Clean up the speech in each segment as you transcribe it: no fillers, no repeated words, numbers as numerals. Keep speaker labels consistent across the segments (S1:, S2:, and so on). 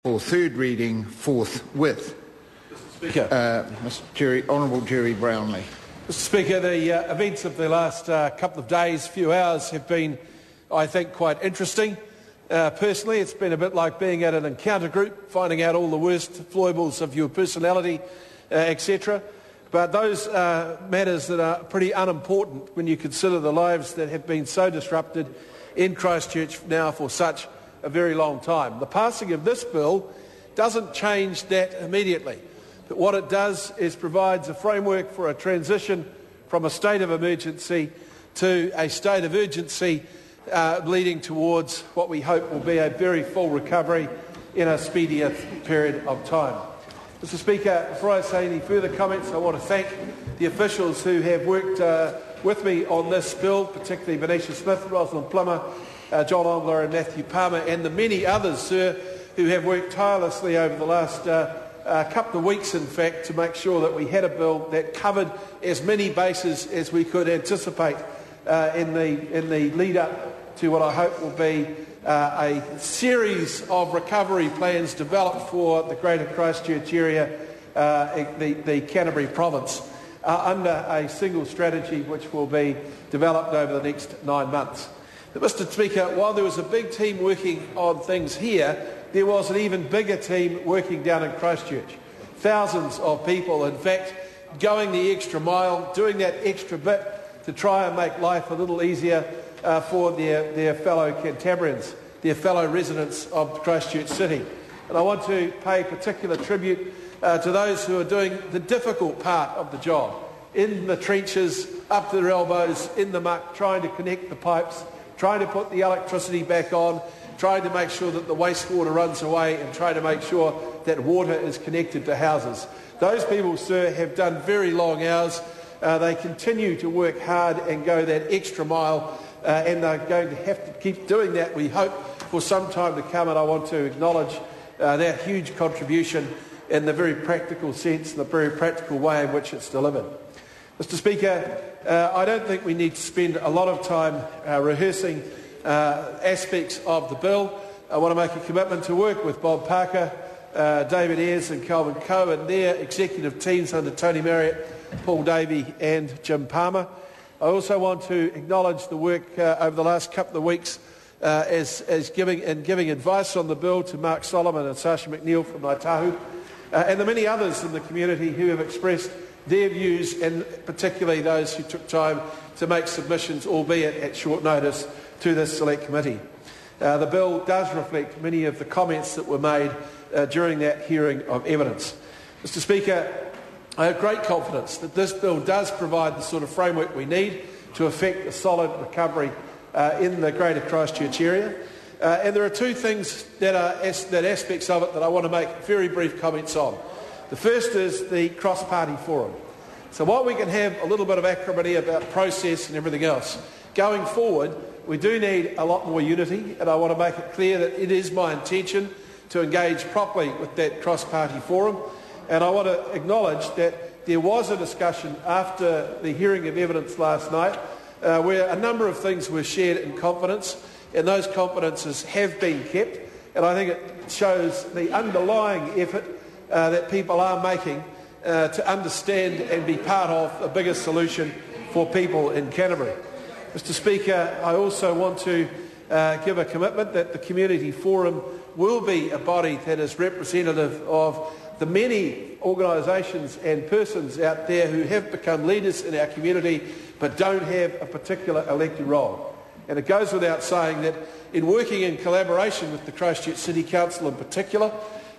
S1: For third reading forthwith.
S2: Mr. Speaker.
S1: Honourable Jerry Brownlee.
S2: Mr. Speaker, the events of the last couple of days, few hours, have been, I think, quite interesting. Personally, it's been a bit like being at an encounter group, finding out all the worst foibles of your personality, etc. But those matters that are pretty unimportant when you consider the lives that have been so disrupted in Christchurch now for such a very long time. The passing of this bill doesn't change that immediately, but what it does is provides a framework for a transition from a state of emergency to a state of urgency, leading towards what we hope will be a very full recovery in a speedier period of time. Mr. Speaker, before I say any further comments, I want to thank the officials who have worked with me on this bill, particularly Venetia Smith, Rosalind Plummer, John Ongler and Matthew Palmer, and the many others, sir, who have worked tirelessly over the last couple of weeks, in fact, to make sure that we had a bill that covered as many bases as we could anticipate in the lead-up to what I hope will be a series of recovery plans developed for the Greater Christchurch area, the Canterbury province, under a single strategy which will be developed over the next 9 months. But Mr. Speaker, while there was a big team working on things here, there was an even bigger team working down in Christchurch. Thousands of people, in fact, going the extra mile, doing that extra bit to try and make life a little easier for their fellow Cantabrians, their fellow residents of Christchurch City. And I want to pay particular tribute to those who are doing the difficult part of the job, in the trenches, up to their elbows, in the muck, trying to connect the pipes, trying to put the electricity back on, trying to make sure that the wastewater runs away, and trying to make sure that water is connected to houses. Those people, sir, have done very long hours. They continue to work hard and go that extra mile, and they're going to have to keep doing that, we hope, for some time to come. And I want to acknowledge that huge contribution in the very practical sense, the very practical way in which it's delivered. Mr. Speaker, I don't think we need to spend a lot of time rehearsing aspects of the bill. I want to make a commitment to work with Bob Parker, David Ayres and Calvin Coe and their executive teams under Tony Marriott, Paul Davey and Jim Palmer. I also want to acknowledge the work over the last couple of weeks as giving advice on the bill to Mark Solomon and Sasha McNeil from Naitahu, and the many others in the community who have expressed their views, and particularly those who took time to make submissions, albeit at short notice, to this select committee. The bill does reflect many of the comments that were made during that hearing of evidence. Mr. Speaker, I have great confidence that this bill does provide the sort of framework we need to effect a solid recovery in the Greater Christchurch area. And there are two things that aspects of it that I want to make very brief comments on. The first is the cross-party forum. So while we can have a little bit of acrimony about process and everything else, going forward we do need a lot more unity, and I want to make it clear that it is my intention to engage properly with that cross-party forum. And I want to acknowledge that there was a discussion after the hearing of evidence last night where a number of things were shared in confidence, and those confidences have been kept, and I think it shows the underlying effort that people are making to understand and be part of a bigger solution for people in Canterbury. Mr. Speaker, I also want to give a commitment that the Community Forum will be a body that is representative of the many organisations and persons out there who have become leaders in our community but don't have a particular elected role. And it goes without saying that in working in collaboration with the Christchurch City Council in particular,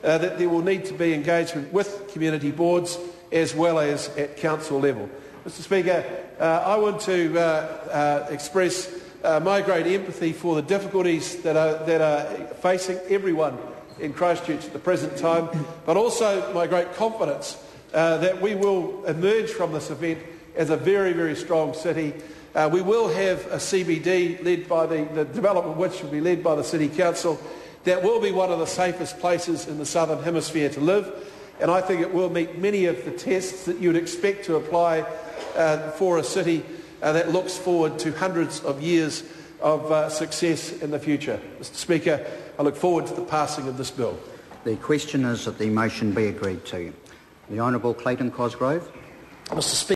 S2: that there will need to be engagement with community boards as well as at council level. Mr. Speaker, I want to express my great empathy for the difficulties that are facing everyone in Christchurch at the present time, but also my great confidence that we will emerge from this event as a very, very strong city. We will have a CBD led by the development which will be led by the City Council. That will be one of the safest places in the Southern Hemisphere to live, and I think it will meet many of the tests that you would expect to apply for a city that looks forward to hundreds of years of success in the future. Mr. Speaker, I look forward to the passing of this bill.
S3: The question is that the motion be agreed to. The Honourable Clayton Cosgrove.
S4: Mr. Speaker.